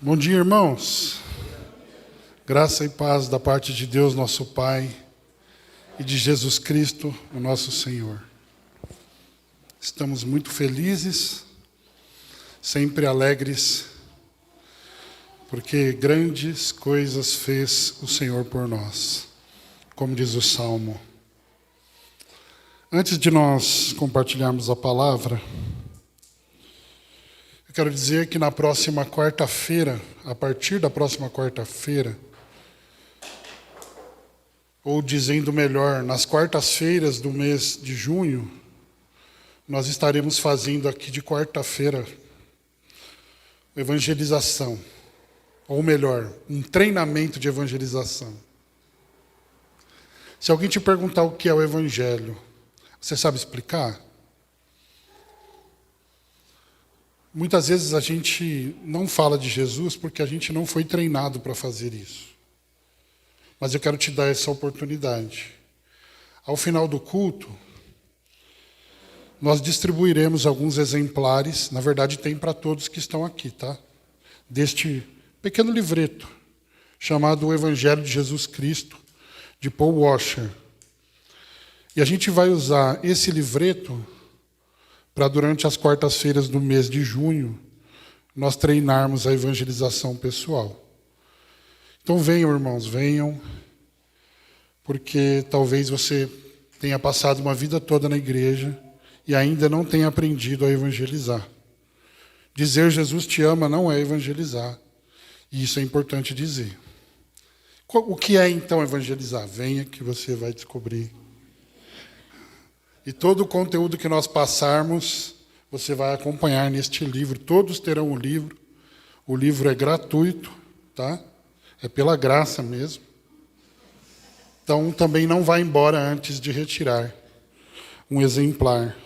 Bom dia, irmãos. Graça e paz da parte de Deus, nosso Pai, e de Jesus Cristo, o nosso Senhor. Estamos muito felizes, sempre alegres, porque grandes coisas fez o Senhor por nós, como diz o Salmo. Antes de nós compartilharmos a palavra, eu quero dizer que na próxima quarta-feira, a partir da próxima quarta-feira, ou dizendo melhor, nas quartas-feiras do mês de junho, nós estaremos fazendo aqui de quarta-feira evangelização, ou melhor, um treinamento de evangelização. Se alguém te perguntar o que é o evangelho, você sabe explicar? Muitas vezes a gente não fala de Jesus porque a gente não foi treinado para fazer isso. Mas eu quero te dar essa oportunidade. Ao final do culto, nós distribuiremos alguns exemplares, na verdade tem para todos que estão aqui, tá? Deste pequeno livreto, chamado O Evangelho de Jesus Cristo, de Paul Washer. E a gente vai usar esse livreto para, durante as quartas-feiras do mês de junho, nós treinarmos a evangelização pessoal. Então venham, irmãos, venham, porque talvez você tenha passado uma vida toda na igreja e ainda não tenha aprendido a evangelizar. Dizer Jesus te ama não é evangelizar, e isso é importante dizer. O que é então evangelizar? Venha que você vai descobrir. E todo o conteúdo que nós passarmos, você vai acompanhar neste livro. Todos terão o livro. O livro é gratuito, tá? É pela graça mesmo. Então, também não vá embora antes de retirar um exemplar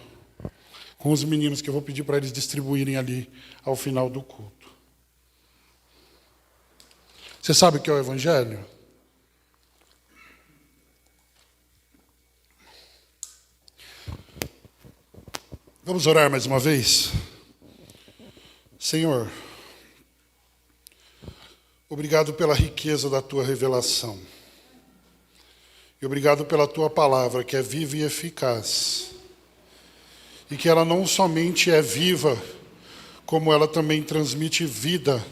com os meninos, que eu vou pedir para eles distribuírem ali ao final do culto. Você sabe o que é o Evangelho? Vamos orar mais uma vez? Senhor, obrigado pela riqueza da Tua revelação. E obrigado pela Tua palavra, que é viva e eficaz. E que ela não somente é viva, como ela também transmite vida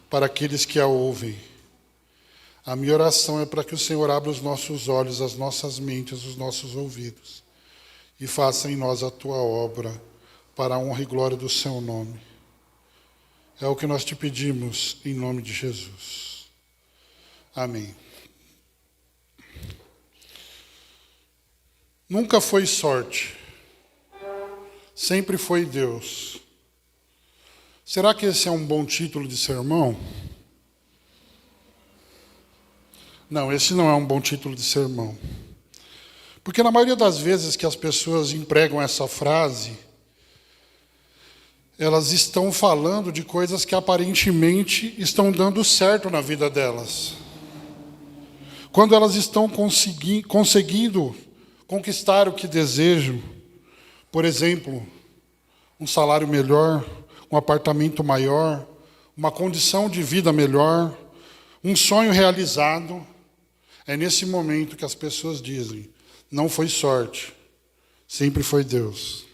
para aqueles que a ouvem. A minha oração é para que o Senhor abra os nossos olhos, as nossas mentes, os nossos ouvidos. E faça em nós a Tua obra, para a honra e glória do Seu nome. É o que nós te pedimos, em nome de Jesus. Amém. Nunca foi sorte. Sempre foi Deus. Será que esse é um bom título de sermão? Não, esse não é um bom título de sermão. Porque na maioria das vezes que as pessoas empregam essa frase, elas estão falando de coisas que aparentemente estão dando certo na vida delas. Quando elas estão conseguindo conquistar o que desejam, por exemplo, um salário melhor, um apartamento maior, uma condição de vida melhor, um sonho realizado, é nesse momento que as pessoas dizem: não foi sorte, sempre foi Deus.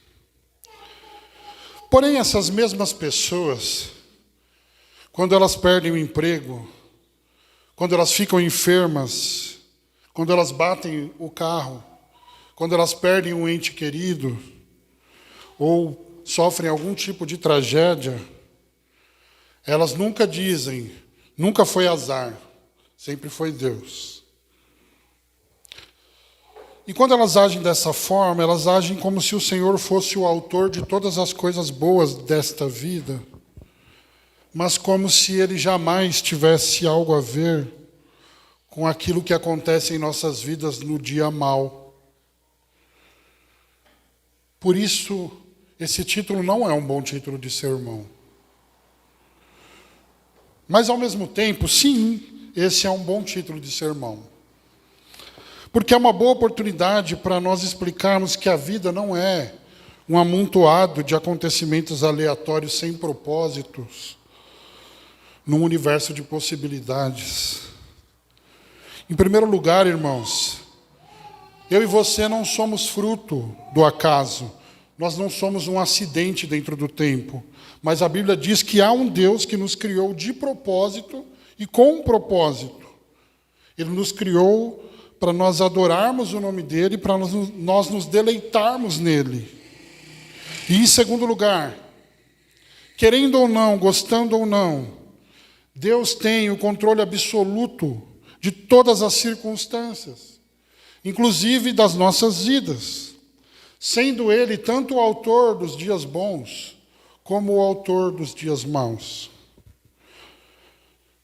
Porém, essas mesmas pessoas, quando elas perdem o emprego, quando elas ficam enfermas, quando elas batem o carro, quando elas perdem um ente querido, ou sofrem algum tipo de tragédia, elas nunca dizem, nunca foi azar, sempre foi Deus. E quando elas agem dessa forma, elas agem como se o Senhor fosse o autor de todas as coisas boas desta vida, mas como se Ele jamais tivesse algo a ver com aquilo que acontece em nossas vidas no dia mau. Por isso, esse título não é um bom título de sermão. Mas, ao mesmo tempo, sim, esse é um bom título de sermão. Porque é uma boa oportunidade para nós explicarmos que a vida não é um amontoado de acontecimentos aleatórios sem propósitos, num universo de possibilidades. Em primeiro lugar, irmãos, eu e você não somos fruto do acaso. Nós não somos um acidente dentro do tempo. Mas a Bíblia diz que há um Deus que nos criou de propósito e com um propósito. Ele nos criou para nós adorarmos o nome dele, para nós nos deleitarmos nele. E em segundo lugar, querendo ou não, gostando ou não, Deus tem o controle absoluto de todas as circunstâncias, inclusive das nossas vidas, sendo Ele tanto o autor dos dias bons, como o autor dos dias maus.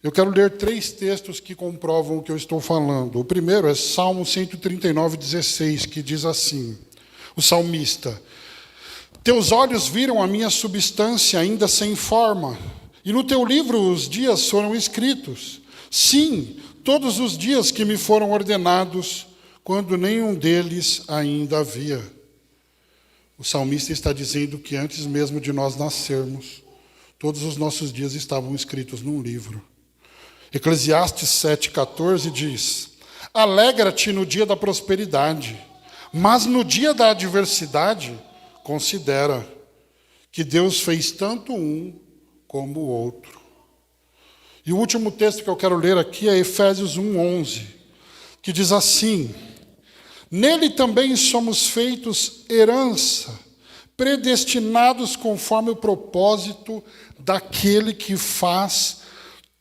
Eu quero ler 3 textos que comprovam o que eu estou falando. O primeiro é Salmo 139:16, que diz assim, o salmista: Teus olhos viram a minha substância ainda sem forma, e no teu livro os dias foram escritos. Sim, todos os dias que me foram ordenados, quando nenhum deles ainda havia. O salmista está dizendo que antes mesmo de nós nascermos, todos os nossos dias estavam escritos num livro. Eclesiastes 7,14 diz: Alegra-te no dia da prosperidade, mas no dia da adversidade, considera que Deus fez tanto um como o outro. E o último texto que eu quero ler aqui é Efésios 1:11, que diz assim: Nele também somos feitos herança, predestinados conforme o propósito daquele que faz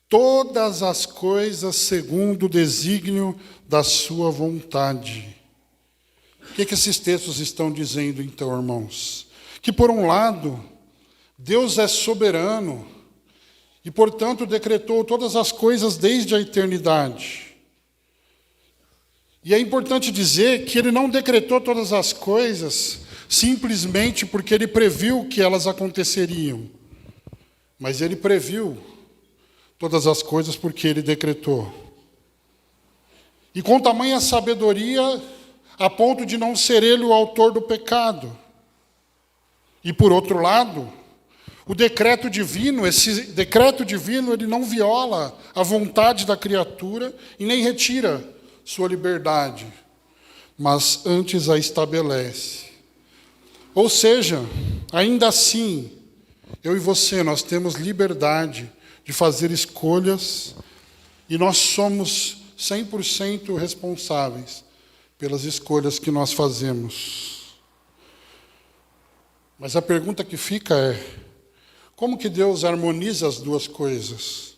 todas as coisas segundo o desígnio da sua vontade. O que esses textos estão dizendo, então, irmãos? Que, por um lado, Deus é soberano e, portanto, decretou todas as coisas desde a eternidade. E é importante dizer que Ele não decretou todas as coisas simplesmente porque Ele previu que elas aconteceriam. Mas Ele previu todas as coisas porque Ele decretou. E com tamanha sabedoria, a ponto de não ser Ele o autor do pecado. E por outro lado, o decreto divino, esse decreto divino, ele não viola a vontade da criatura e nem retira sua liberdade, mas antes a estabelece. Ou seja, ainda assim, eu e você, nós temos liberdade de fazer escolhas e nós somos 100% responsáveis pelas escolhas que nós fazemos. Mas a pergunta que fica é: como que Deus harmoniza as duas coisas?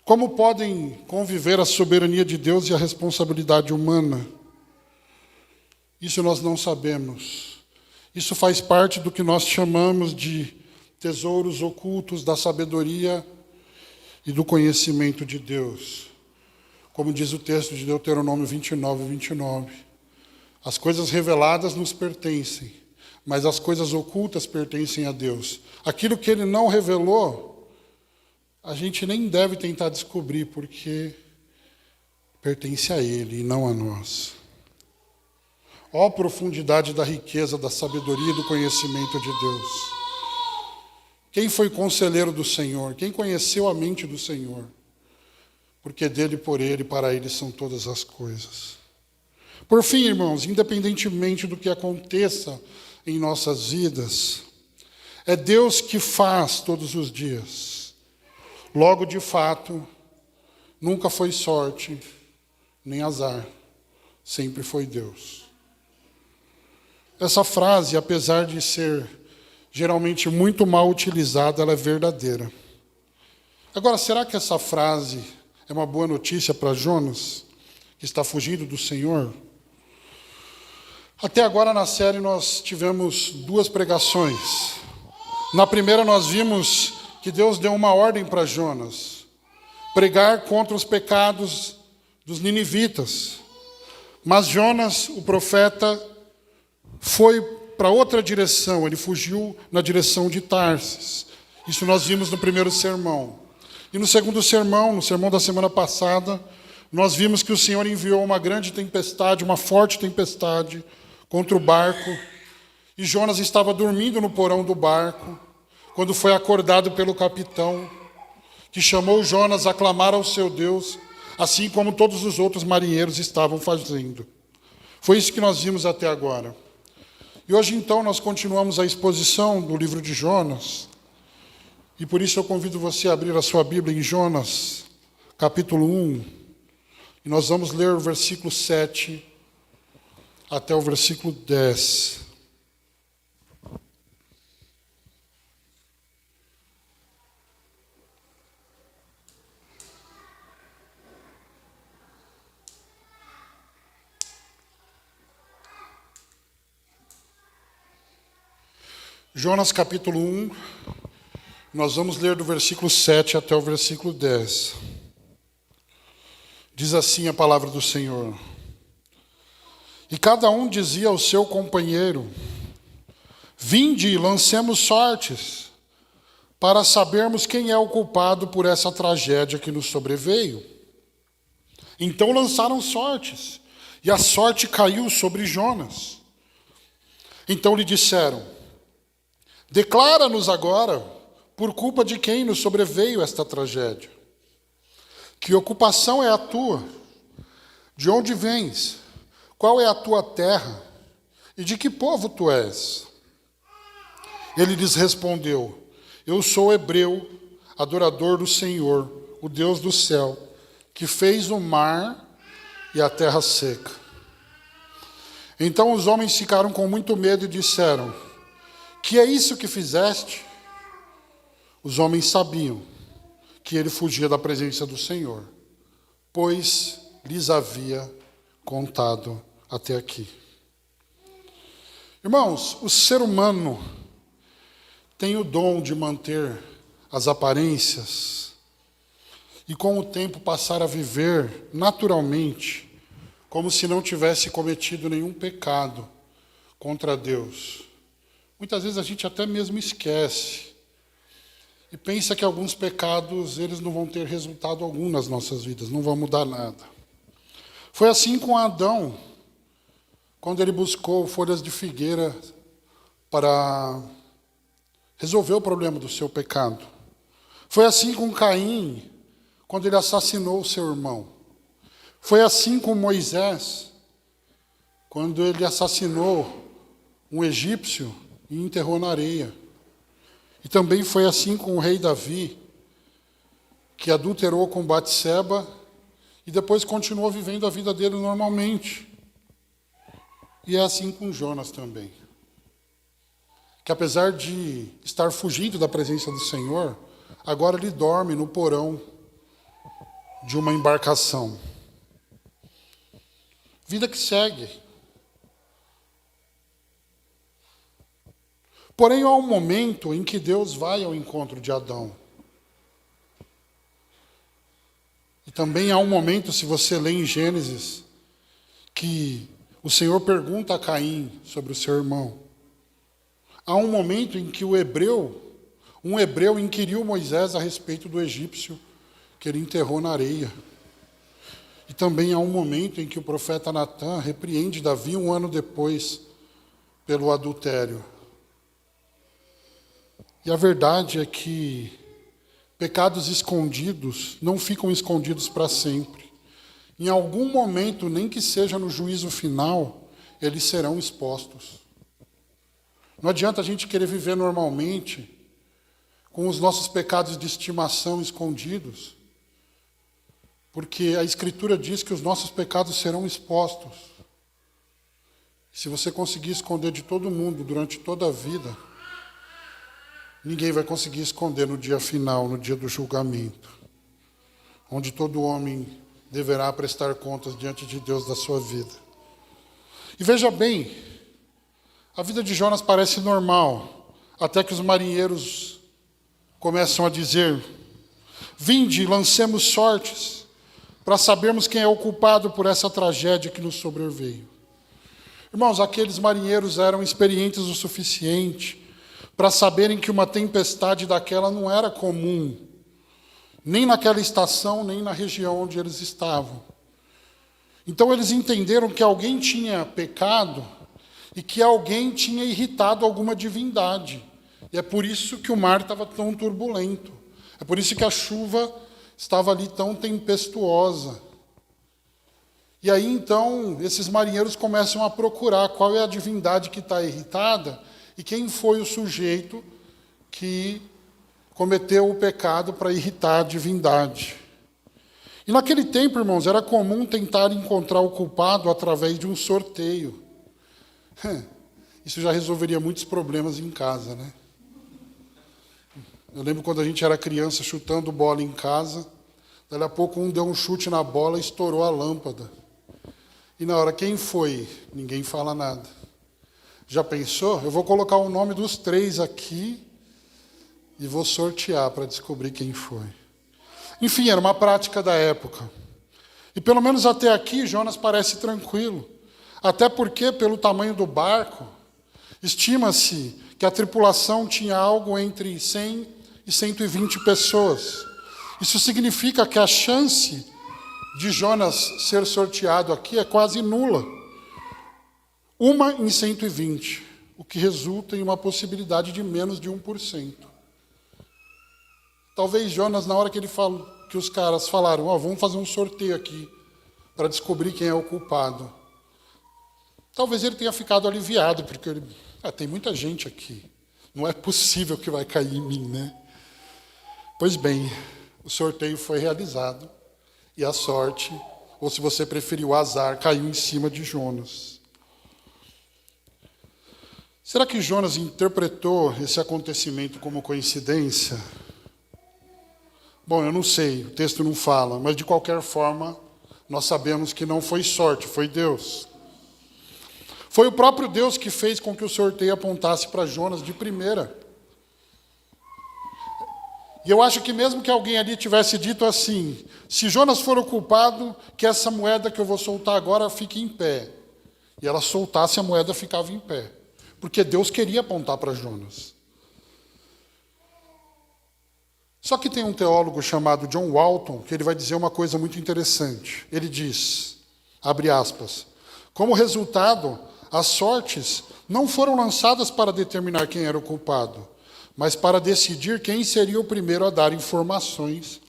Como podem conviver a soberania de Deus e a responsabilidade humana? Isso nós não sabemos. Isso faz parte do que nós chamamos de tesouros ocultos da sabedoria e do conhecimento de Deus. Como diz o texto de Deuteronômio 29:29. As coisas reveladas nos pertencem, mas as coisas ocultas pertencem a Deus. Aquilo que Ele não revelou, a gente nem deve tentar descobrir, porque pertence a Ele e não a nós. Ó profundidade da riqueza, da sabedoria e do conhecimento de Deus. Quem foi conselheiro do Senhor? Quem conheceu a mente do Senhor? Porque dele, por Ele e para Ele são todas as coisas. Por fim, irmãos, independentemente do que aconteça em nossas vidas, é Deus que faz todos os dias. Logo, de fato, nunca foi sorte, nem azar, sempre foi Deus. Essa frase, apesar de ser geralmente muito mal utilizada, ela é verdadeira. Agora, será que essa frase é uma boa notícia para Jonas, que está fugindo do Senhor? Até agora na série nós tivemos 2 pregações. Na primeira nós vimos que Deus deu uma ordem para Jonas: pregar contra os pecados dos ninivitas. Mas Jonas, o profeta, foi para outra direção, ele fugiu na direção de Tarsis. Isso nós vimos no primeiro sermão. E no segundo sermão, no sermão da semana passada, nós vimos que o Senhor enviou uma grande tempestade, uma forte tempestade contra o barco, e Jonas estava dormindo no porão do barco, quando foi acordado pelo capitão, que chamou Jonas a clamar ao seu Deus, assim como todos os outros marinheiros estavam fazendo. Foi isso que nós vimos até agora. E hoje, então, nós continuamos a exposição do livro de Jonas. E por isso eu convido você a abrir a sua Bíblia em Jonas, capítulo 1. E nós vamos ler o versículo 7 até o versículo 10. Jonas capítulo 1, nós vamos ler do versículo 7 até o versículo 10. Diz assim a palavra do Senhor. E cada um dizia ao seu companheiro: vinde e lancemos sortes, para sabermos quem é o culpado por essa tragédia que nos sobreveio. Então lançaram sortes, e a sorte caiu sobre Jonas. Então lhe disseram: declara-nos agora, por culpa de quem nos sobreveio esta tragédia. Que ocupação é a tua? De onde vens? Qual é a tua terra? E de que povo tu és? Ele lhes respondeu: eu sou hebreu, adorador do Senhor, o Deus do céu, que fez o mar e a terra seca. Então os homens ficaram com muito medo e disseram: que é isso que fizeste? Os homens sabiam que ele fugia da presença do Senhor, pois lhes havia contado até aqui. Irmãos, o ser humano tem o dom de manter as aparências e com o tempo passar a viver naturalmente, como se não tivesse cometido nenhum pecado contra Deus. Muitas vezes a gente até mesmo esquece e pensa que alguns pecados eles não vão ter resultado algum nas nossas vidas, não vão mudar nada. Foi assim com Adão, quando ele buscou folhas de figueira para resolver o problema do seu pecado. Foi assim com Caim, quando ele assassinou o seu irmão. Foi assim com Moisés, quando ele assassinou um egípcio e enterrou na areia. E também foi assim com o rei Davi, que adulterou com Batseba e depois continuou vivendo a vida dele normalmente. E é assim com Jonas também, que apesar de estar fugindo da presença do Senhor, agora ele dorme no porão de uma embarcação. Vida que segue. Porém, há um momento em que Deus vai ao encontro de Adão. E também há um momento, se você lê em Gênesis, que o Senhor pergunta a Caim sobre o seu irmão. Há um momento em que um hebreu inquiriu Moisés a respeito do egípcio que ele enterrou na areia. E também há um momento em que o profeta Natã repreende Davi 1 ano depois pelo adultério. E a verdade é que pecados escondidos não ficam escondidos para sempre. Em algum momento, nem que seja no juízo final, eles serão expostos. Não adianta a gente querer viver normalmente com os nossos pecados de estimação escondidos, porque a Escritura diz que os nossos pecados serão expostos. Se você conseguir esconder de todo mundo durante toda a vida, ninguém vai conseguir esconder no dia final, no dia do julgamento, onde todo homem deverá prestar contas diante de Deus da sua vida. E veja bem, a vida de Jonas parece normal, até que os marinheiros começam a dizer: vinde, lancemos sortes, para sabermos quem é o culpado por essa tragédia que nos sobreveio. Irmãos, aqueles marinheiros eram experientes o suficiente para saberem que uma tempestade daquela não era comum, nem naquela estação, nem na região onde eles estavam. Então eles entenderam que alguém tinha pecado e que alguém tinha irritado alguma divindade. E é por isso que o mar estava tão turbulento. É por isso que a chuva estava ali tão tempestuosa. E aí, então, esses marinheiros começam a procurar qual é a divindade que está irritada e quem foi o sujeito que cometeu o pecado para irritar a divindade. E naquele tempo, irmãos, era comum tentar encontrar o culpado através de um sorteio. Isso já resolveria muitos problemas em casa, né? Eu lembro quando a gente era criança chutando bola em casa, daí a pouco um deu um chute na bola e estourou a lâmpada. E na hora, quem foi? Ninguém fala nada. Já pensou? Eu vou colocar o nome dos 3 aqui e vou sortear para descobrir quem foi. Enfim, era uma prática da época. E pelo menos até aqui, Jonas parece tranquilo. Até porque, pelo tamanho do barco, estima-se que a tripulação tinha algo entre 100 e 120 pessoas. Isso significa que a chance de Jonas ser sorteado aqui é quase nula. 1 em 120, o que resulta em uma possibilidade de menos de 1%. Talvez Jonas, na hora que que os caras falaram, vamos fazer um sorteio aqui para descobrir quem é o culpado. Talvez ele tenha ficado aliviado, porque tem muita gente aqui. Não é possível que vai cair em mim, né? Pois bem, o sorteio foi realizado e a sorte, ou se você preferir o azar, caiu em cima de Jonas. Será que Jonas interpretou esse acontecimento como coincidência? Bom, eu não sei, o texto não fala, mas de qualquer forma, nós sabemos que não foi sorte, foi Deus. Foi o próprio Deus que fez com que o sorteio apontasse para Jonas de primeira. E eu acho que mesmo que alguém ali tivesse dito assim, se Jonas for o culpado, que essa moeda que eu vou soltar agora fique em pé. E ela soltasse, a moeda ficava em pé. Porque Deus queria apontar para Jonas. Só que tem um teólogo chamado John Walton, que ele vai dizer uma coisa muito interessante. Ele diz, abre aspas, como resultado, as sortes não foram lançadas para determinar quem era o culpado, mas para decidir quem seria o primeiro a dar informações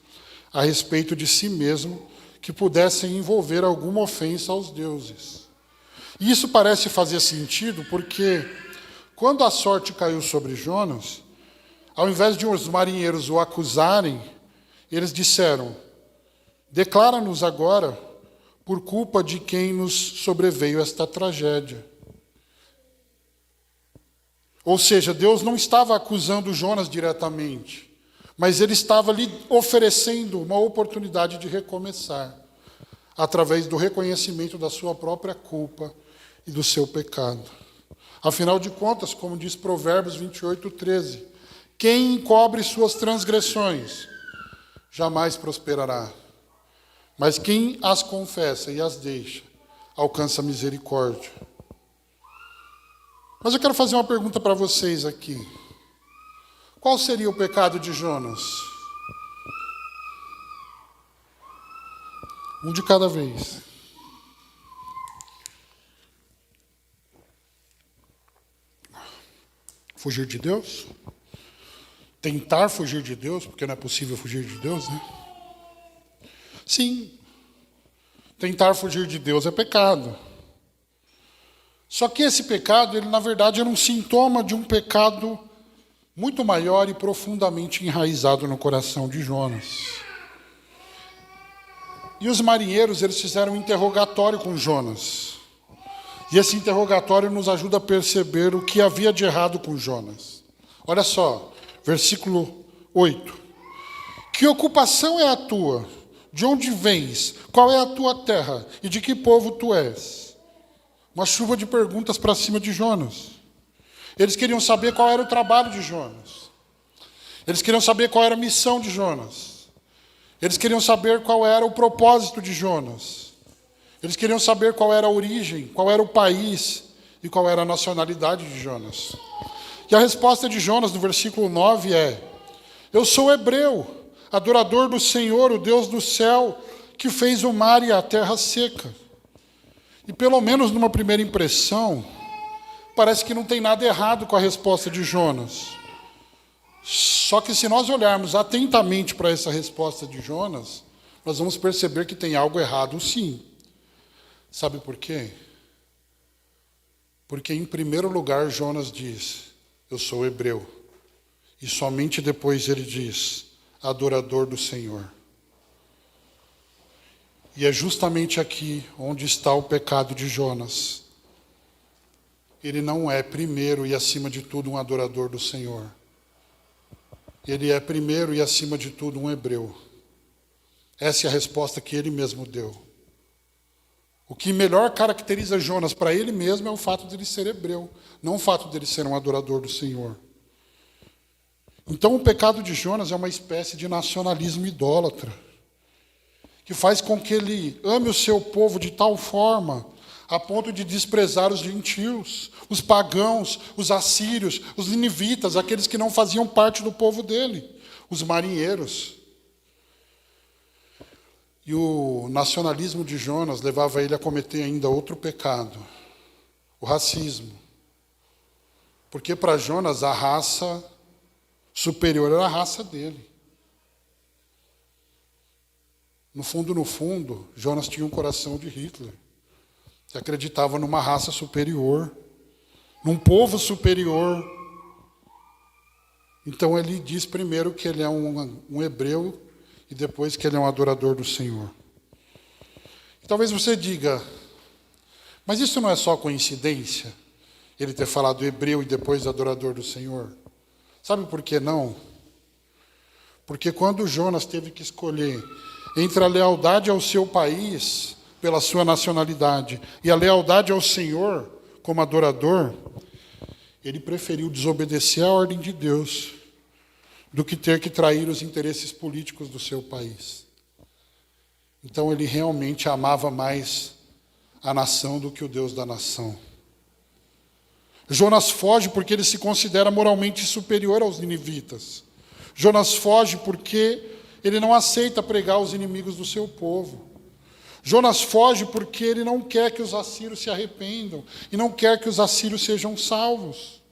a respeito de si mesmo que pudessem envolver alguma ofensa aos deuses. E isso parece fazer sentido porque, quando a sorte caiu sobre Jonas, ao invés de os marinheiros o acusarem, eles disseram, declara-nos agora por culpa de quem nos sobreveio esta tragédia. Ou seja, Deus não estava acusando Jonas diretamente, mas ele estava lhe oferecendo uma oportunidade de recomeçar, através do reconhecimento da sua própria culpa e do seu pecado. Afinal de contas, como diz Provérbios 28:13, quem encobre suas transgressões jamais prosperará, mas quem as confessa e as deixa alcança misericórdia. Mas eu quero fazer uma pergunta para vocês aqui. Qual seria o pecado de Jonas? Um de cada vez. Fugir de Deus? Tentar fugir de Deus, porque não é possível fugir de Deus, né? Sim, tentar fugir de Deus é pecado. Só que esse pecado, ele na verdade era um sintoma de um pecado muito maior e profundamente enraizado no coração de Jonas. E os marinheiros, eles fizeram um interrogatório com Jonas. E esse interrogatório nos ajuda a perceber o que havia de errado com Jonas. Olha só, versículo 8. Que ocupação é a tua? De onde vens? Qual é a tua terra? E de que povo tu és? Uma chuva de perguntas para cima de Jonas. Eles queriam saber qual era o trabalho de Jonas. Eles queriam saber qual era a missão de Jonas. Eles queriam saber qual era o propósito de Jonas. Eles queriam saber qual era a origem, qual era o país e qual era a nacionalidade de Jonas. E a resposta de Jonas, no versículo 9, é: eu sou hebreu, adorador do Senhor, o Deus do céu, que fez o mar e a terra seca. E pelo menos numa primeira impressão, parece que não tem nada errado com a resposta de Jonas. Só que se nós olharmos atentamente para essa resposta de Jonas, nós vamos perceber que tem algo errado, sim. Sabe por quê? Porque, em primeiro lugar, Jonas diz, eu sou hebreu. E somente depois ele diz, adorador do Senhor. E é justamente aqui onde está o pecado de Jonas. Ele não é primeiro e acima de tudo um adorador do Senhor. Ele é primeiro e acima de tudo um hebreu. Essa é a resposta que ele mesmo deu. O que melhor caracteriza Jonas para ele mesmo é o fato de ele ser hebreu, não o fato de ele ser um adorador do Senhor. Então o pecado de Jonas é uma espécie de nacionalismo idólatra, que faz com que ele ame o seu povo de tal forma, a ponto de desprezar os gentios, os pagãos, os assírios, os ninivitas, aqueles que não faziam parte do povo dele, os marinheiros. E o nacionalismo de Jonas levava ele a cometer ainda outro pecado, o racismo. Porque para Jonas a raça superior era a raça dele. No fundo, Jonas tinha um coração de Hitler, que acreditava numa raça superior, num povo superior. Então ele diz primeiro que ele é um hebreu e depois que ele é um adorador do Senhor. E talvez você diga, mas isso não é só coincidência? Ele ter falado hebreu e depois adorador do Senhor? Sabe por que não? Porque quando Jonas teve que escolher entre a lealdade ao seu país, pela sua nacionalidade, e a lealdade ao Senhor, como adorador, ele preferiu desobedecer à ordem de Deus, do que ter que trair os interesses políticos do seu país. Então ele realmente amava mais a nação do que o Deus da nação. Jonas foge porque ele se considera moralmente superior aos ninivitas. Jonas foge porque ele não aceita pregar aos inimigos do seu povo. Jonas foge porque ele não quer que os assírios se arrependam e não quer que os assírios sejam salvos.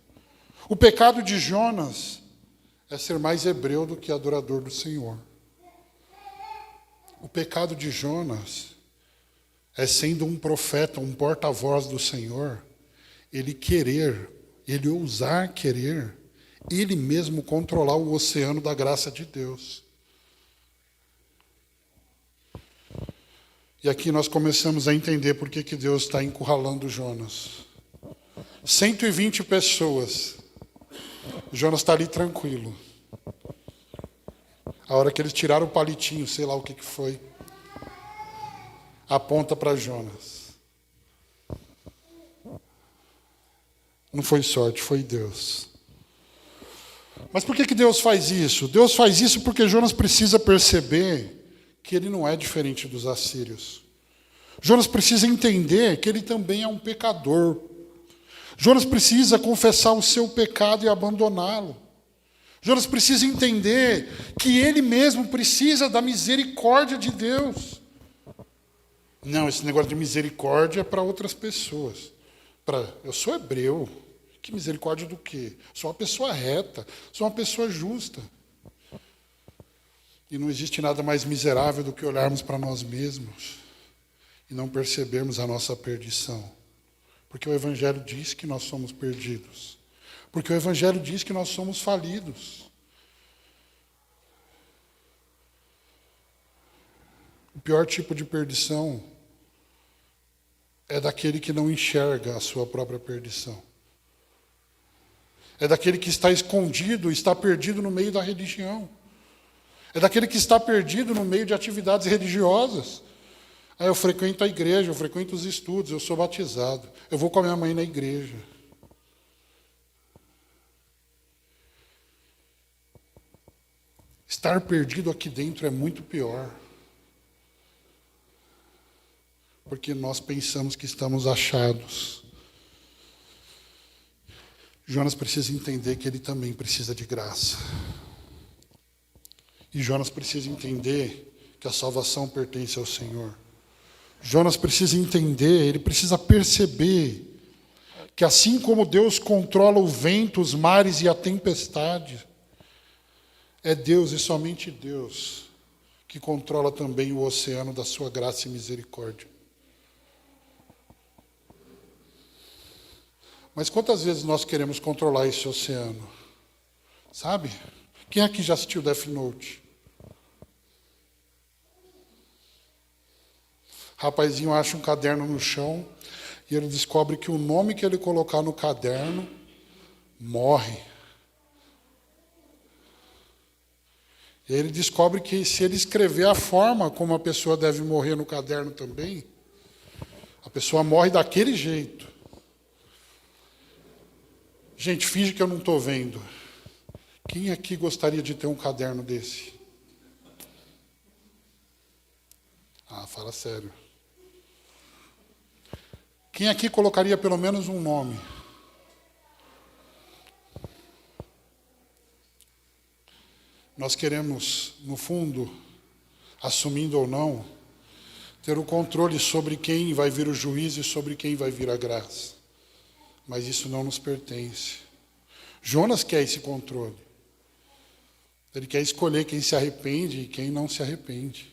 O pecado de Jonas é ser mais hebreu do que adorador do Senhor. O pecado de Jonas é, sendo um profeta, um porta-voz do Senhor, ele ousar querer, ele mesmo controlar o oceano da graça de Deus. E aqui nós começamos a entender por que Deus está encurralando Jonas. 120 pessoas. Jonas está ali tranquilo. A hora que eles tiraram o palitinho, sei lá o que foi, aponta para Jonas. Não foi sorte, foi Deus. Mas por que Deus faz isso? Deus faz isso porque Jonas precisa perceber que ele não é diferente dos assírios. Jonas precisa entender que ele também é um pecador. Jonas precisa confessar o seu pecado e abandoná-lo. Jonas precisa entender que ele mesmo precisa da misericórdia de Deus. Não, esse negócio de misericórdia é para outras pessoas. Eu sou hebreu. Que misericórdia do quê? Sou uma pessoa reta, sou uma pessoa justa. E não existe nada mais miserável do que olharmos para nós mesmos e não percebermos a nossa perdição. Porque o Evangelho diz que nós somos perdidos. Porque o Evangelho diz que nós somos falidos. O pior tipo de perdição é daquele que não enxerga a sua própria perdição. É daquele que está escondido, está perdido no meio da religião. É daquele que está perdido no meio de atividades religiosas. Eu frequento a igreja, eu frequento os estudos, eu sou batizado, eu vou com a minha mãe na igreja. Estar perdido aqui dentro é muito pior. Porque nós pensamos que estamos achados. Jonas precisa entender que ele também precisa de graça. E Jonas precisa entender que a salvação pertence ao Senhor. Jonas precisa entender, ele precisa perceber que assim como Deus controla o vento, os mares e a tempestade, É Deus e somente Deus que controla também o oceano da sua graça e misericórdia. Mas quantas vezes nós queremos controlar esse oceano? Sabe? Quem aqui já assistiu Death Note? Rapazinho acha um caderno no chão e ele descobre que o nome que ele colocar no caderno morre. E aí ele descobre que se ele escrever a forma como a pessoa deve morrer no caderno também, a pessoa morre daquele jeito. Gente, finge que eu não estou vendo. Quem aqui gostaria de ter um caderno desse? Ah, fala sério. Quem aqui colocaria pelo menos um nome? Nós queremos, no fundo, assumindo ou não, ter o controle sobre quem vai vir o juízo e sobre quem vai vir a graça. Mas isso não nos pertence. Jonas quer esse controle. Ele quer escolher quem se arrepende e quem não se arrepende.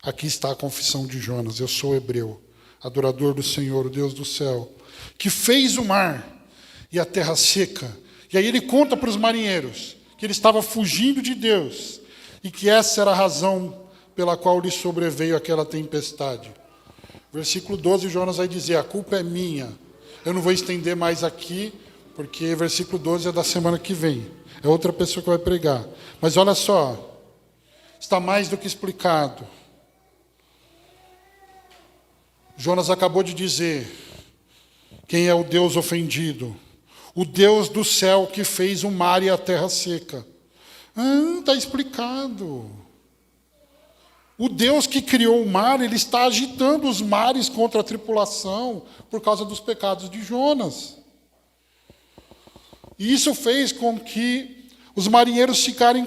Aqui está a confissão de Jonas. Eu sou hebreu, adorador do Senhor, o Deus do céu, que fez o mar e a terra seca. E aí ele conta para os marinheiros que ele estava fugindo de Deus e que essa era a razão pela qual lhe sobreveio aquela tempestade. Versículo 12, Jonas vai dizer, a culpa é minha. Eu não vou estender mais aqui, porque versículo 12 é da semana que vem. É outra pessoa que vai pregar. Mas olha só, está mais do que explicado. Jonas acabou de dizer quem é o Deus ofendido. O Deus do céu que fez o mar e a terra seca. Está explicado. O Deus que criou o mar, ele está agitando os mares contra a tripulação por causa dos pecados de Jonas. E isso fez com que os marinheiros ficassem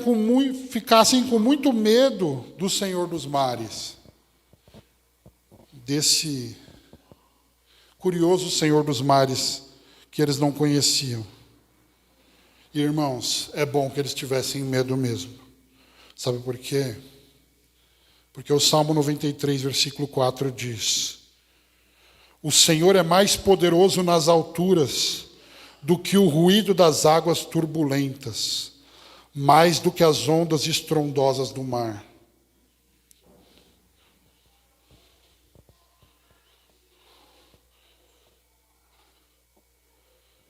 com muito medo do Senhor dos mares. Desse curioso Senhor dos mares que eles não conheciam. E, irmãos, é bom que eles tivessem medo mesmo. Sabe por quê? Porque o Salmo 93, versículo 4 diz: o Senhor é mais poderoso nas alturas do que o ruído das águas turbulentas, mais do que as ondas estrondosas do mar.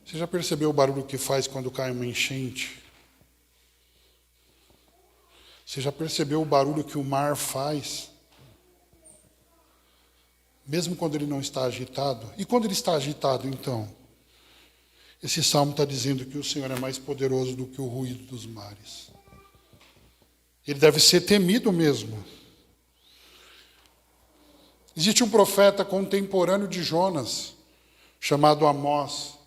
Você já percebeu o barulho que faz quando cai uma enchente? Você já percebeu o barulho que o mar faz? Mesmo quando ele não está agitado? E quando ele está agitado, então? Esse salmo está dizendo que o Senhor é mais poderoso do que o ruído dos mares. Ele deve ser temido mesmo. Existe um profeta contemporâneo de Jonas, chamado Amós,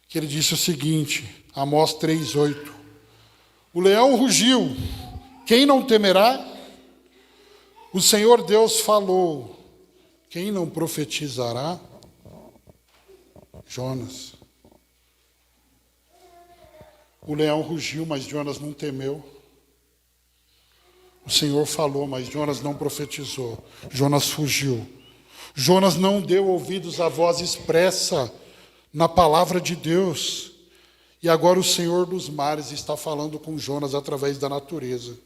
que ele disse o seguinte, Amós 3:8. O leão rugiu, quem não temerá? O Senhor Deus falou, quem não profetizará? Jonas. O leão rugiu, mas Jonas não temeu. O Senhor falou, mas Jonas não profetizou. Jonas fugiu. Jonas não deu ouvidos à voz expressa na palavra de Deus. E agora o Senhor dos mares está falando com Jonas através da natureza.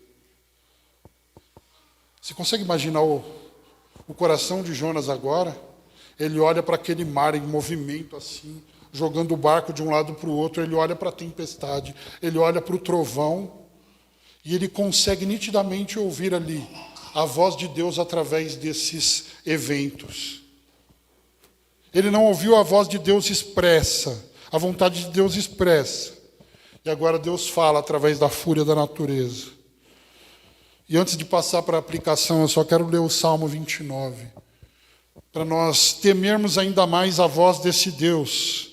Você consegue imaginar o coração de Jonas agora? Ele olha para aquele mar em movimento assim, jogando o barco de um lado para o outro, ele olha para a tempestade, ele olha para o trovão, e ele consegue nitidamente ouvir ali a voz de Deus através desses eventos. Ele não ouviu a voz de Deus expressa, a vontade de Deus expressa. E agora Deus fala através da fúria da natureza. E antes de passar para a aplicação, eu só quero ler o Salmo 29, para nós temermos ainda mais a voz desse Deus.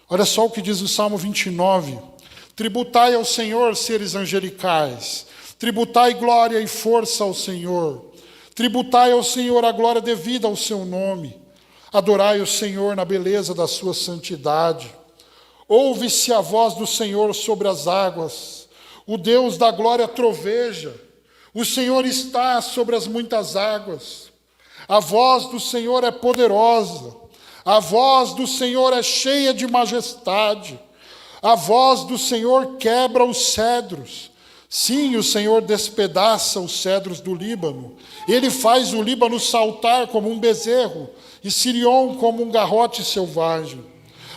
Olha só o que diz o Salmo 29. Tributai ao Senhor, seres angelicais. Tributai glória e força ao Senhor. Tributai ao Senhor a glória devida ao seu nome. Adorai o Senhor na beleza da sua santidade. Ouve-se a voz do Senhor sobre as águas. O Deus da glória troveja. O Senhor está sobre as muitas águas. A voz do Senhor é poderosa. A voz do Senhor é cheia de majestade. A voz do Senhor quebra os cedros. Sim, o Senhor despedaça os cedros do Líbano. Ele faz o Líbano saltar como um bezerro e Sirion como um garrote selvagem.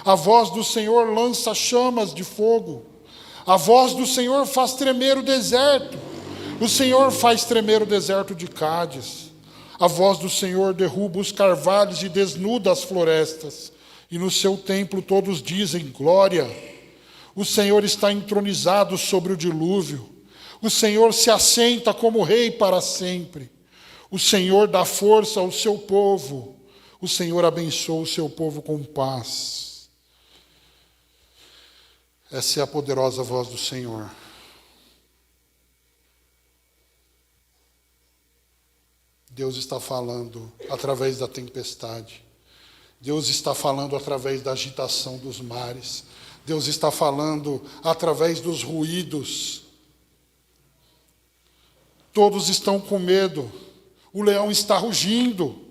A voz do Senhor lança chamas de fogo. A voz do Senhor faz tremer o deserto. O Senhor faz tremer o deserto de Cádiz. A voz do Senhor derruba os carvalhos e desnuda as florestas. E no seu templo todos dizem glória. O Senhor está entronizado sobre o dilúvio. O Senhor se assenta como rei para sempre. O Senhor dá força ao seu povo. O Senhor abençoa o seu povo com paz. Essa é a poderosa voz do Senhor. Deus está falando através da tempestade. Deus está falando através da agitação dos mares. Deus está falando através dos ruídos. Todos estão com medo. O leão está rugindo.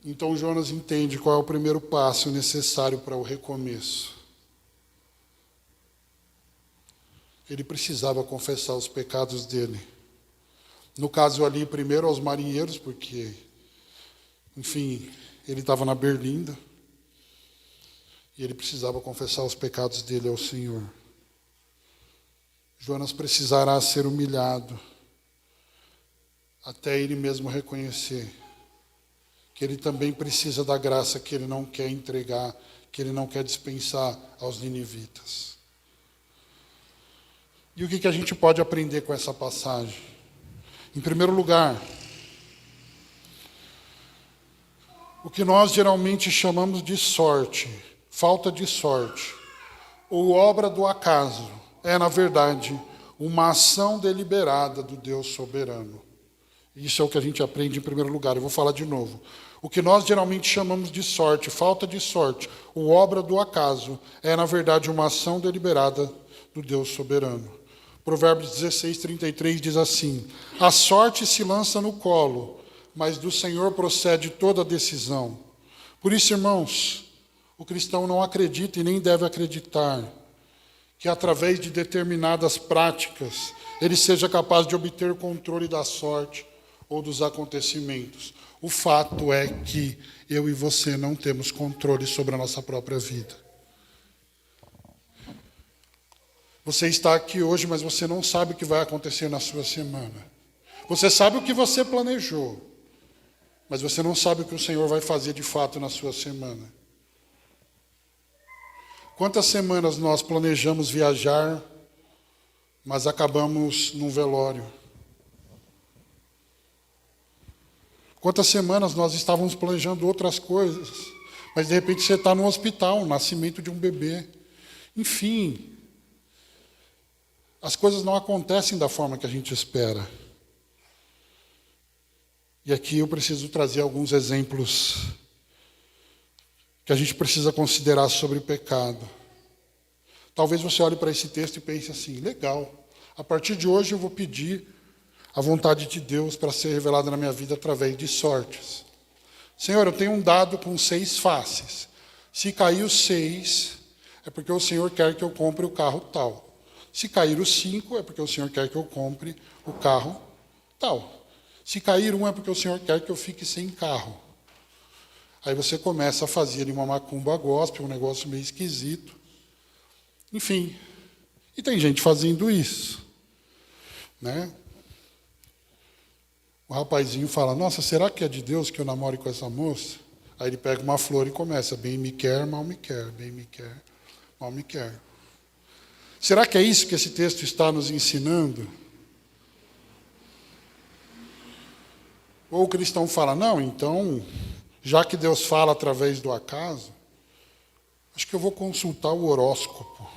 Então Jonas entende qual é o primeiro passo necessário para o recomeço. Ele precisava confessar os pecados dele. No caso ali, primeiro aos marinheiros, porque, enfim, ele estava na berlinda. E ele precisava confessar os pecados dele ao Senhor. Jonas precisará ser humilhado, até ele mesmo reconhecer que ele também precisa da graça que ele não quer entregar, que ele não quer dispensar aos ninivitas. E o que a gente pode aprender com essa passagem? Em primeiro lugar, o que nós geralmente chamamos de sorte, falta de sorte, ou obra do acaso, é, na verdade, uma ação deliberada do Deus soberano. Isso é o que a gente aprende em primeiro lugar. Eu vou falar de novo. O que nós geralmente chamamos de sorte, falta de sorte, ou obra do acaso, é, na verdade, uma ação deliberada do Deus soberano. Provérbios 16:33 diz assim: a sorte se lança no colo, mas do Senhor procede toda a decisão. Por isso, irmãos, o cristão não acredita e nem deve acreditar que através de determinadas práticas ele seja capaz de obter controle da sorte ou dos acontecimentos. O fato é que eu e você não temos controle sobre a nossa própria vida. Você está aqui hoje, mas você não sabe o que vai acontecer na sua semana. Você sabe o que você planejou, mas você não sabe o que o Senhor vai fazer de fato na sua semana. Quantas semanas nós planejamos viajar, mas acabamos num velório? Quantas semanas nós estávamos planejando outras coisas, mas de repente você está no hospital, o nascimento de um bebê. Enfim, as coisas não acontecem da forma que a gente espera. E aqui eu preciso trazer alguns exemplos que a gente precisa considerar sobre o pecado. Talvez você olhe para esse texto e pense assim: legal, a partir de hoje eu vou pedir a vontade de Deus para ser revelada na minha vida através de sortes. Senhor, eu tenho um dado com 6 faces. Se cair os 6, é porque o Senhor quer que eu compre o carro tal. Se cair os 5, é porque o Senhor quer que eu compre o carro tal. Se cair 1, é porque o Senhor quer que eu fique sem carro. Aí você começa a fazer ali uma macumba gospel, um negócio meio esquisito. Enfim, e tem gente fazendo isso, né? O rapazinho fala: nossa, será que é de Deus que eu namore com essa moça? Aí ele pega uma flor e começa: bem me quer, mal me quer, bem me quer, mal me quer. Será que é isso que esse texto está nos ensinando? Ou o cristão fala: não, então, já que Deus fala através do acaso, acho que eu vou consultar o horóscopo.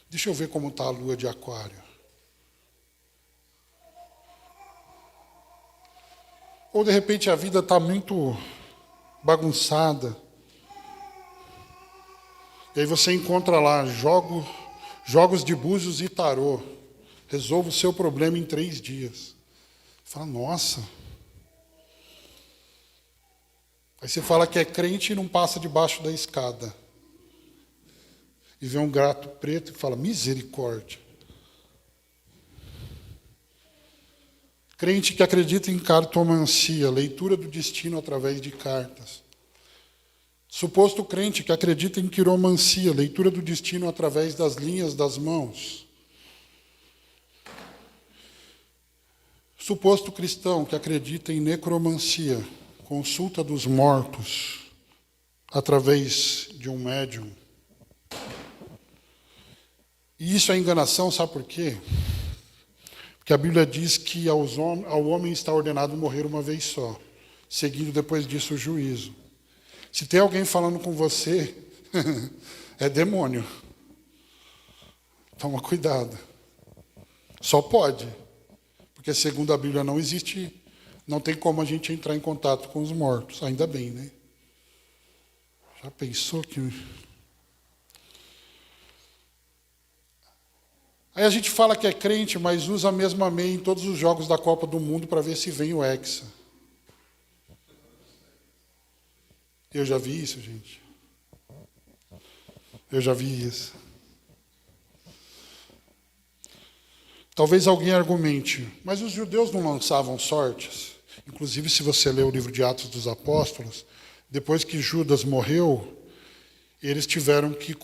Deixa eu ver como está a lua de Aquário. Ou de repente a vida está muito bagunçada. E aí você encontra lá jogos de búzios e tarô. Resolva o seu problema em 3 dias. Fala, nossa. Aí você fala que é crente e não passa debaixo da escada. E vê um gato preto e fala, misericórdia. Crente que acredita em cartomancia, leitura do destino através de cartas. Suposto crente que acredita em quiromancia, leitura do destino através das linhas das mãos. Suposto cristão que acredita em necromancia, consulta dos mortos através de um médium. E isso é enganação, sabe por quê? Porque a Bíblia diz que ao homem está ordenado morrer uma vez só, seguindo depois disso o juízo. Se tem alguém falando com você, é demônio. Toma cuidado. Só pode. Porque segundo a Bíblia não existe, não tem como a gente entrar em contato com os mortos. Ainda bem, né? Já pensou que... Aí a gente fala que é crente, mas usa a mesma meia em todos os jogos da Copa do Mundo para ver se vem o Hexa. Eu já vi isso, gente. Eu já vi isso. Talvez alguém argumente, mas os judeus não lançavam sortes? Inclusive, se você ler o livro de Atos dos Apóstolos, depois que Judas morreu, eles tiveram que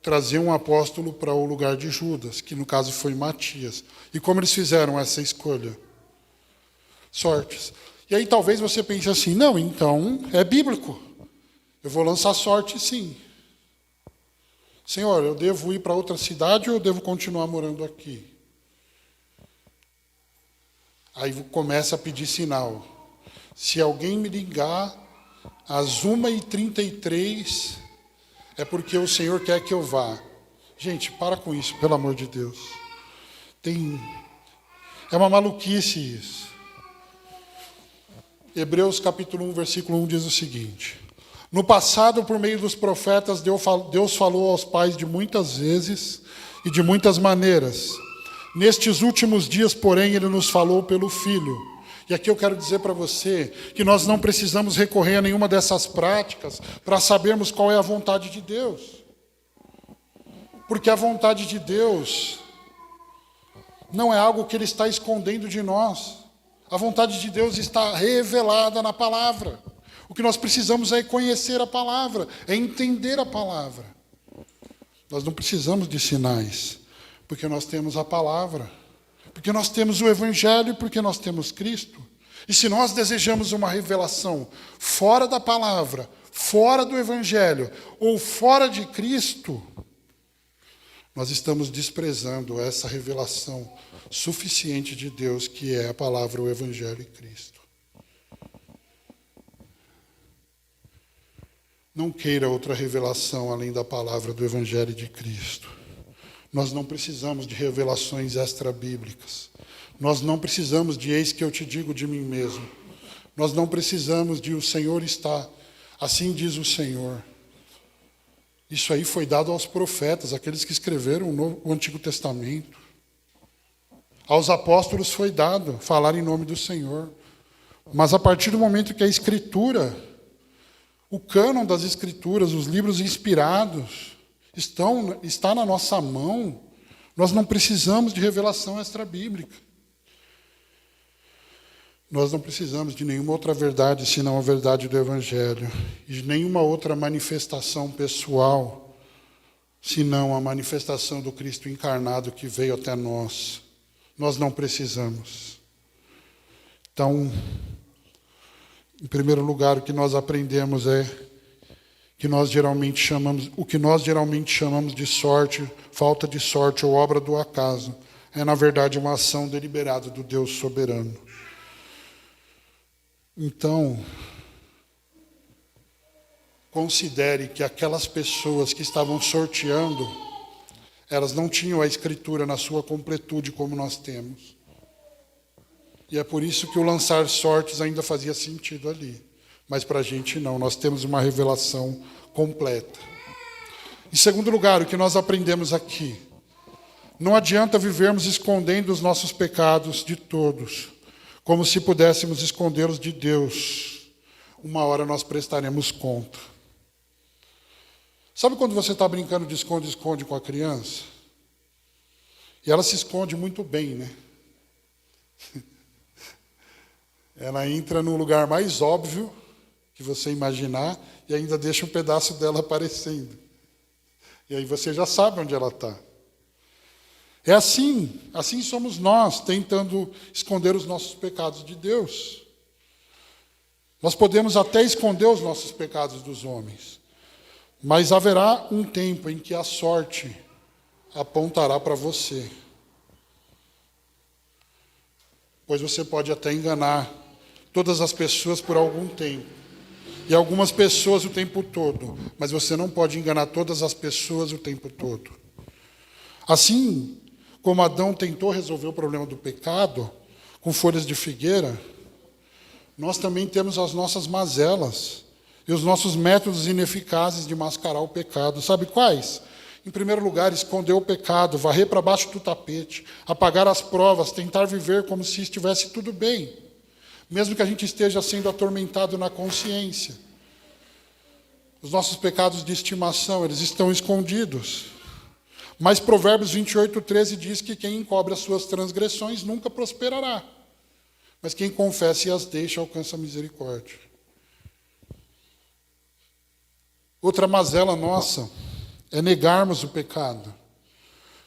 trazer um apóstolo para o lugar de Judas, que no caso foi Matias. E como eles fizeram essa escolha? Sortes. E aí talvez você pense assim, não, então é bíblico. Eu vou lançar sorte, sim. Senhor, eu devo ir para outra cidade ou eu devo continuar morando aqui? Aí começa a pedir sinal. Se alguém me ligar às 1h33, é porque o Senhor quer que eu vá. Gente, para com isso, pelo amor de Deus. É uma maluquice isso. Hebreus capítulo 1, versículo 1 diz o seguinte: no passado, por meio dos profetas, Deus falou aos pais de muitas vezes e de muitas maneiras. Nestes últimos dias, porém, Ele nos falou pelo Filho. E aqui eu quero dizer para você que nós não precisamos recorrer a nenhuma dessas práticas para sabermos qual é a vontade de Deus. Porque a vontade de Deus não é algo que Ele está escondendo de nós. A vontade de Deus está revelada na palavra. O que nós precisamos é conhecer a palavra, é entender a palavra. Nós não precisamos de sinais, porque nós temos a palavra, porque nós temos o Evangelho, porque nós temos Cristo. E se nós desejamos uma revelação fora da palavra, fora do Evangelho, ou fora de Cristo, nós estamos desprezando essa revelação suficiente de Deus, que é a palavra, o Evangelho e Cristo. Não queira outra revelação além da palavra do Evangelho de Cristo. Nós não precisamos de revelações extra-bíblicas. Nós não precisamos de eis que eu te digo de mim mesmo. Nós não precisamos de o Senhor está, assim diz o Senhor. Isso aí foi dado aos profetas, aqueles que escreveram o Antigo Testamento. Aos apóstolos foi dado falar em nome do Senhor. Mas a partir do momento que a Escritura, o cânon das Escrituras, os livros inspirados, está na nossa mão, nós não precisamos de revelação extra-bíblica. Nós não precisamos de nenhuma outra verdade, senão a verdade do Evangelho, e de nenhuma outra manifestação pessoal, senão a manifestação do Cristo encarnado que veio até nós. Nós não precisamos. Então, em primeiro lugar, o que nós aprendemos é que o que nós geralmente chamamos de sorte, falta de sorte ou obra do acaso, é na verdade uma ação deliberada do Deus soberano. Então, considere que aquelas pessoas que estavam sorteando, elas não tinham a Escritura na sua completude como nós temos. E é por isso que o lançar sortes ainda fazia sentido ali. Mas para a gente não, nós temos uma revelação completa. Em segundo lugar, o que nós aprendemos aqui: não adianta vivermos escondendo os nossos pecados de todos, como se pudéssemos escondê-los de Deus. Uma hora nós prestaremos conta. Sabe quando você está brincando de esconde-esconde com a criança? E ela se esconde muito bem, né? Ela entra no lugar mais óbvio que você imaginar e ainda deixa um pedaço dela aparecendo. E aí você já sabe onde ela está. É assim somos nós, tentando esconder os nossos pecados de Deus. Nós podemos até esconder os nossos pecados dos homens, mas haverá um tempo em que a sorte apontará para você. Pois você pode até enganar todas as pessoas por algum tempo, e algumas pessoas o tempo todo, mas você não pode enganar todas as pessoas o tempo todo. Assim como Adão tentou resolver o problema do pecado com folhas de figueira, nós também temos as nossas mazelas e os nossos métodos ineficazes de mascarar o pecado. Sabe quais? Em primeiro lugar, esconder o pecado, varrer para baixo do tapete, apagar as provas, tentar viver como se estivesse tudo bem, mesmo que a gente esteja sendo atormentado na consciência. Os nossos pecados de estimação, eles estão escondidos. Mas Provérbios 28:13 diz que quem encobre as suas transgressões nunca prosperará, mas quem confessa e as deixa alcança a misericórdia. Outra mazela nossa é negarmos o pecado,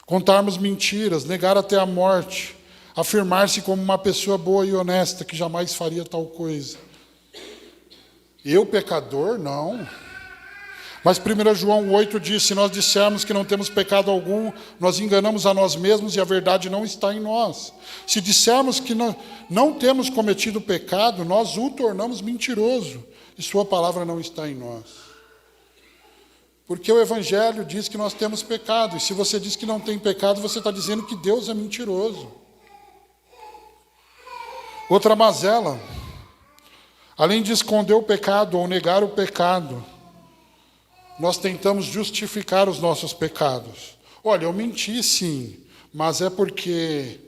contarmos mentiras, negar até a morte, afirmar-se como uma pessoa boa e honesta que jamais faria tal coisa. Eu, pecador? Não. Mas 1 João 8 diz: se nós dissermos que não temos pecado algum, nós enganamos a nós mesmos e a verdade não está em nós. Se dissermos que não temos cometido pecado, nós o tornamos mentiroso e sua palavra não está em nós. Porque o Evangelho diz que nós temos pecado, e se você diz que não tem pecado, você está dizendo que Deus é mentiroso. Outra mazela, além de esconder o pecado ou negar o pecado, nós tentamos justificar os nossos pecados. Olha, eu menti sim, mas é porque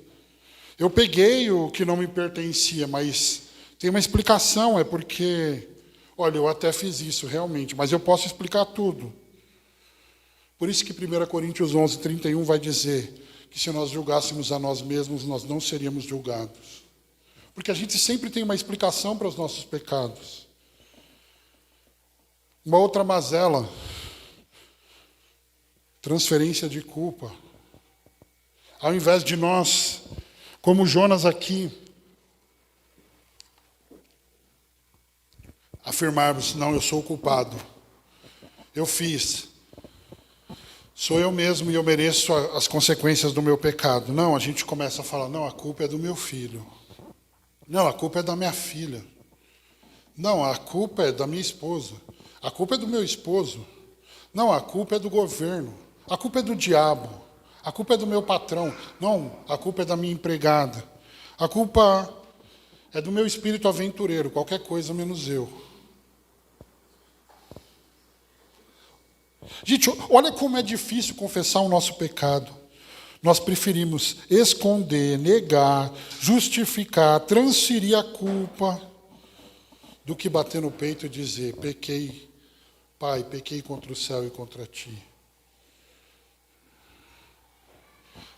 eu peguei o que não me pertencia, mas tem uma explicação, é porque, olha, eu até fiz isso realmente, mas eu posso explicar tudo. Por isso que 1 Coríntios 11:31 vai dizer que se nós julgássemos a nós mesmos, nós não seríamos julgados. Porque a gente sempre tem uma explicação para os nossos pecados. Uma outra mazela, transferência de culpa. Ao invés de nós, como Jonas aqui, afirmarmos: não, eu sou o culpado, eu fiz, sou eu mesmo e eu mereço as consequências do meu pecado. Não, a gente começa a falar: não, a culpa é do meu filho. Não, a culpa é da minha filha. Não, a culpa é da minha esposa. A culpa é do meu esposo. Não, a culpa é do governo. A culpa é do diabo. A culpa é do meu patrão. Não, a culpa é da minha empregada. A culpa é do meu espírito aventureiro, qualquer coisa menos eu. Gente, olha como é difícil confessar o nosso pecado. Nós preferimos esconder, negar, justificar, transferir a culpa, do que bater no peito e dizer: pequei, Pai, pequei contra o céu e contra ti.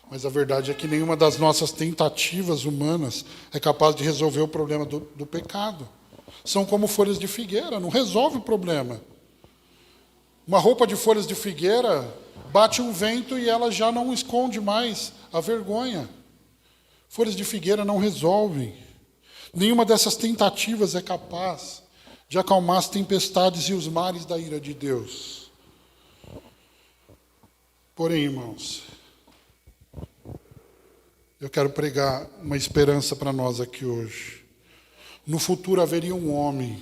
Mas a verdade é que nenhuma das nossas tentativas humanas é capaz de resolver o problema do pecado. São como folhas de figueira, não resolve o problema. Uma roupa de folhas de figueira, bate um vento e ela já não esconde mais a vergonha. Folhas de figueira não resolvem. Nenhuma dessas tentativas é capaz de acalmar as tempestades e os mares da ira de Deus. Porém, irmãos, eu quero pregar uma esperança para nós aqui hoje. No futuro haveria um homem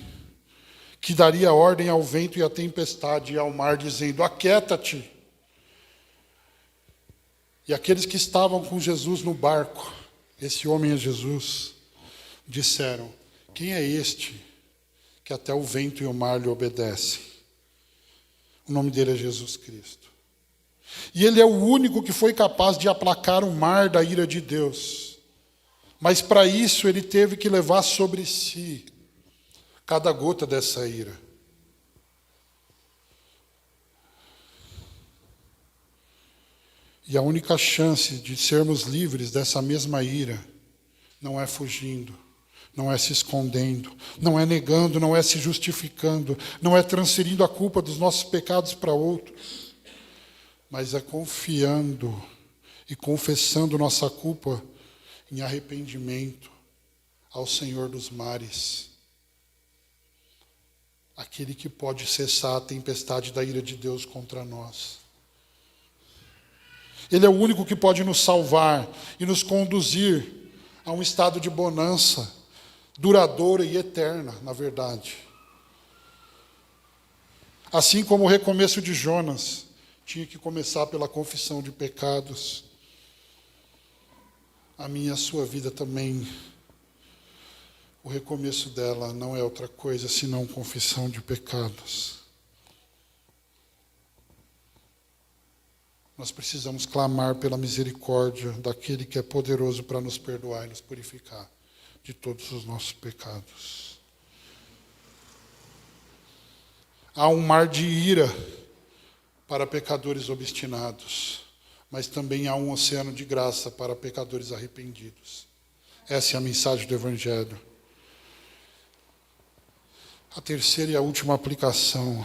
que daria ordem ao vento e à tempestade e ao mar, dizendo: aquieta-te. E aqueles que estavam com Jesus no barco, esse homem é Jesus, disseram: quem é este que até o vento e o mar lhe obedecem? O nome dele é Jesus Cristo. E ele é o único que foi capaz de aplacar o mar da ira de Deus. Mas para isso ele teve que levar sobre si cada gota dessa ira. E a única chance de sermos livres dessa mesma ira não é fugindo, não é se escondendo, não é negando, não é se justificando, não é transferindo a culpa dos nossos pecados para outros, mas é confiando e confessando nossa culpa em arrependimento ao Senhor dos mares, aquele que pode cessar a tempestade da ira de Deus contra nós. Ele é o único que pode nos salvar e nos conduzir a um estado de bonança, duradoura e eterna, na verdade. Assim como o recomeço de Jonas tinha que começar pela confissão de pecados, a minha e a sua vida também, o recomeço dela não é outra coisa senão confissão de pecados. Nós precisamos clamar pela misericórdia daquele que é poderoso para nos perdoar e nos purificar de todos os nossos pecados. Há um mar de ira para pecadores obstinados, mas também há um oceano de graça para pecadores arrependidos. Essa é a mensagem do Evangelho. A terceira e a última aplicação.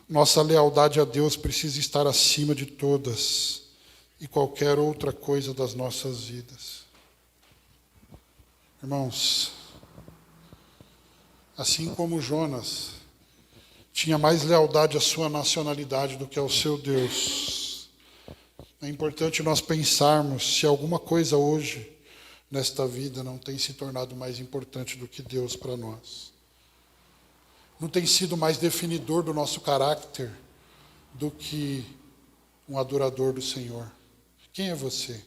Nossa lealdade a Deus precisa estar acima de todas e qualquer outra coisa das nossas vidas. Irmãos, assim como Jonas tinha mais lealdade à sua nacionalidade do que ao seu Deus, é importante nós pensarmos se alguma coisa hoje, nesta vida, não tem se tornado mais importante do que Deus para nós. Não tem sido mais definidor do nosso caráter do que um adorador do Senhor. Quem é você?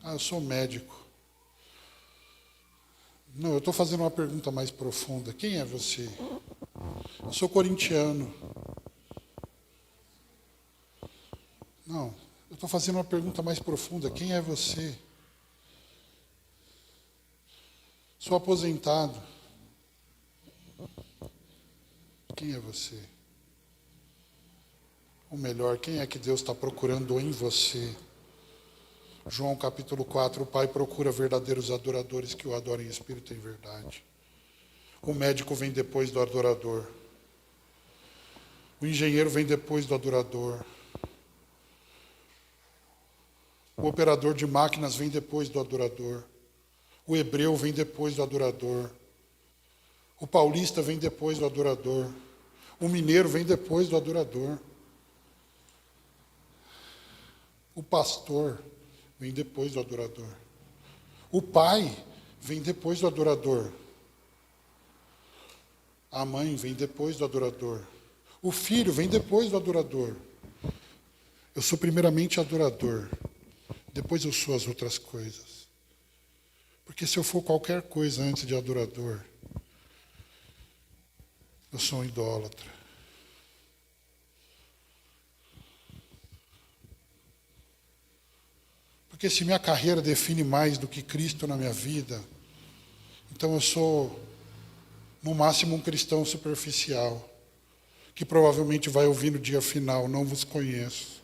Eu sou médico. Não, eu estou fazendo uma pergunta mais profunda. Quem é você? Eu sou corintiano. Não, eu estou fazendo uma pergunta mais profunda. Quem é você? Sou aposentado. Quem é você? Ou melhor, quem é que Deus está procurando em você? João capítulo 4, o Pai procura verdadeiros adoradores que o adorem em espírito e em verdade. O médico vem depois do adorador. O engenheiro vem depois do adorador. O operador de máquinas vem depois do adorador. O hebreu vem depois do adorador. O paulista vem depois do adorador. O mineiro vem depois do adorador. O pastor vem depois do adorador. O pai vem depois do adorador. A mãe vem depois do adorador. O filho vem depois do adorador. Eu sou primeiramente adorador. Depois eu sou as outras coisas. Porque se eu for qualquer coisa antes de adorador, eu sou um idólatra. Porque se minha carreira define mais do que Cristo na minha vida, então eu sou, no máximo, um cristão superficial, que provavelmente vai ouvir no dia final: não vos conheço.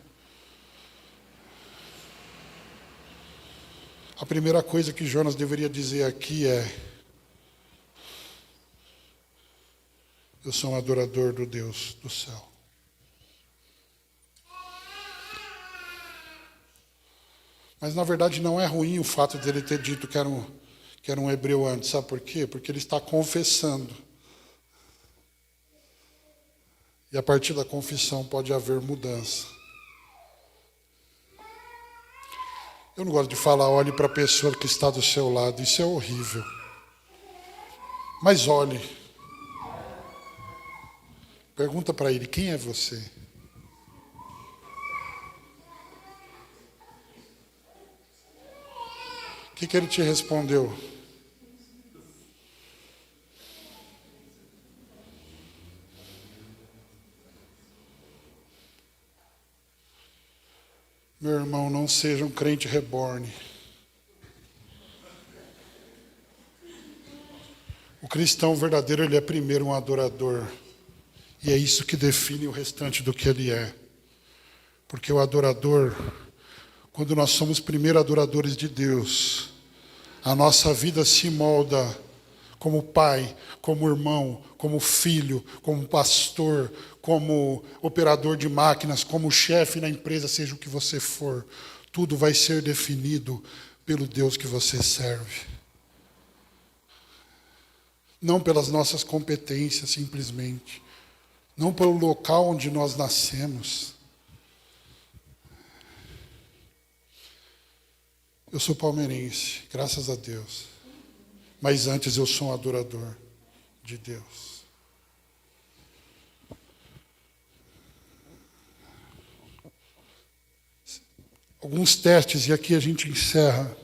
A primeira coisa que Jonas deveria dizer aqui é: eu sou um adorador do Deus do céu. Mas na verdade não é ruim o fato de ele ter dito que era um hebreu antes. Sabe por quê? Porque ele está confessando. E a partir da confissão pode haver mudança. Eu não gosto de falar, olhe para a pessoa que está do seu lado. Isso é horrível. Mas olhe. Pergunta para ele: quem é você? que ele te respondeu? Meu irmão, não seja um crente reborn. O cristão verdadeiro, ele é primeiro um adorador. E é isso que define o restante do que ele é. Porque o adorador, quando nós somos primeiro adoradores de Deus, a nossa vida se molda como pai, como irmão, como filho, como pastor, como operador de máquinas, como chefe na empresa, seja o que você for. Tudo vai ser definido pelo Deus que você serve. Não pelas nossas competências, simplesmente. Não pelo local onde nós nascemos. Eu sou palmeirense, graças a Deus. Mas antes eu sou um adorador de Deus. Alguns testes, e aqui a gente encerra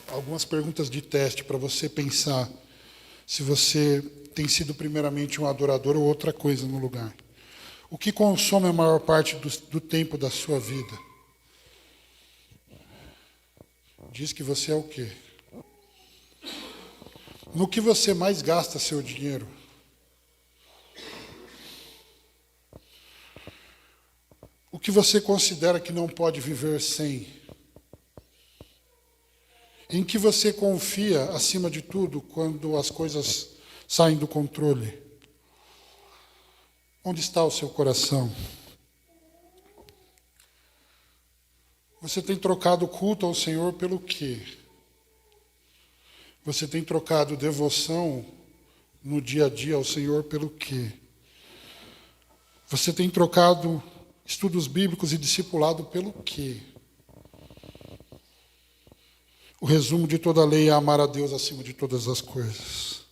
algumas perguntas de teste para você pensar se você tem sido primeiramente um adorador ou outra coisa no lugar. O que consome a maior parte do tempo da sua vida? Diz que você é o quê? No que você mais gasta seu dinheiro? O que você considera que não pode viver sem? Em que você confia, acima de tudo, quando as coisas saem do controle? Onde está o seu coração? Você tem trocado o culto ao Senhor pelo quê? Você tem trocado devoção no dia a dia ao Senhor pelo quê? Você tem trocado estudos bíblicos e discipulado pelo quê? O resumo de toda a lei é amar a Deus acima de todas as coisas.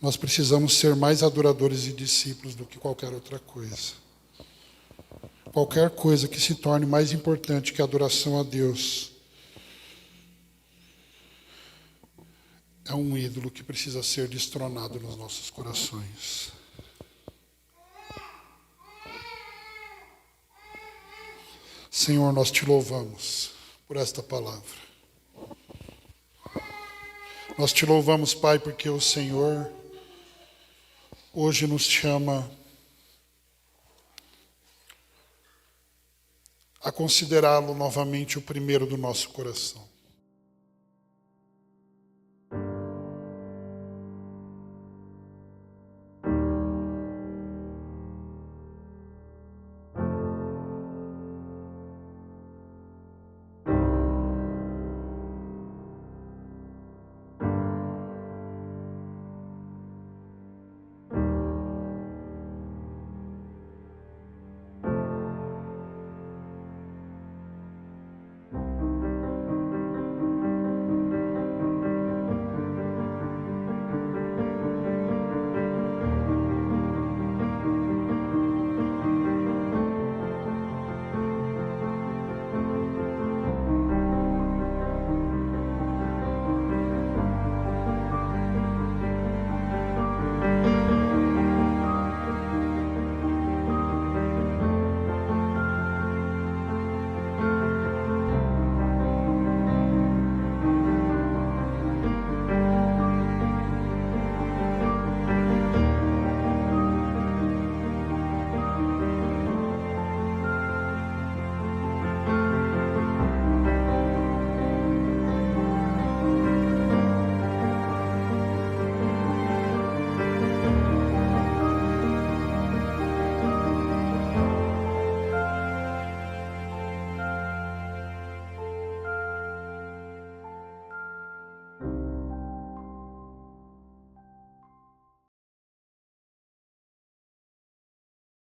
Nós precisamos ser mais adoradores e discípulos do que qualquer outra coisa. Qualquer coisa que se torne mais importante que a adoração a Deus é um ídolo que precisa ser destronado nos nossos corações. Senhor, nós te louvamos por esta palavra. Nós te louvamos, Pai, porque o Senhor hoje nos chama a considerá-lo novamente o primeiro do nosso coração.